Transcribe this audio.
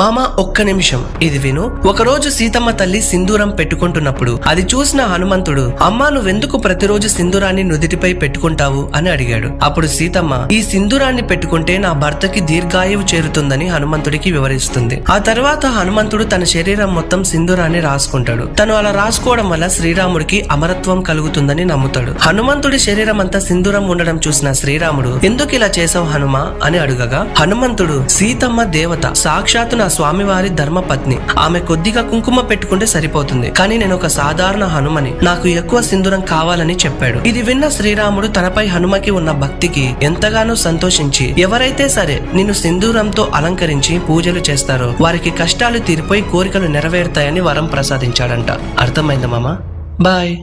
మామ ఒక్క నిమిషం ఇది విను. ఒకరోజు సీతమ్మ తల్లి సింధూరం పెట్టుకుంటున్నప్పుడు అది చూసిన హనుమంతుడు, అమ్మా నువ్వెందుకు ప్రతిరోజు సింధూరాన్ని నుదిటిపై పెట్టుకుంటావు అని అడిగాడు. అప్పుడు సీతమ్మ, ఈ సింధూరాన్ని పెట్టుకుంటే నా భర్తకి దీర్ఘాయువు చేరుతుందని హనుమంతుడికి వివరిస్తుంది. ఆ తర్వాత హనుమంతుడు తన శరీరం మొత్తం సింధూరాన్ని రాసుకుంటాడు. తను అలా రాసుకోవడం వల్ల శ్రీరాముడికి అమరత్వం కలుగుతుందని నమ్ముతాడు. హనుమంతుడి శరీరం అంతా సింధూరం ఉండడం చూసిన శ్రీరాముడు, ఎందుకు ఇలా చేసావు హనుమా అని అడుగగా హనుమంతుడు, సీతమ్మ దేవత, సాక్షాత్తు నా స్వామివారి ధర్మపత్ని, ఆమె కొద్దిగా కుంకుమ పెట్టుకుంటే సరిపోతుంది, కానీ నేను ఒక సాధారణ హనుమని, నాకు ఎక్కువ సింధూరం కావాలని చెప్పాడు. ఇది విన్న శ్రీరాముడు తనపై హనుమకి ఉన్న భక్తికి ఎంతగానో సంతోషించి, ఎవరైతే సరే నిన్ను సింధూరంతో అలంకరించి పూజలు చేస్తారో వారికి కష్టాలు తీరిపోయి కోరికలు నెరవేరుతాయని వరం ప్రసాదించాడంట. అర్థమైందా మామ? బాయ్.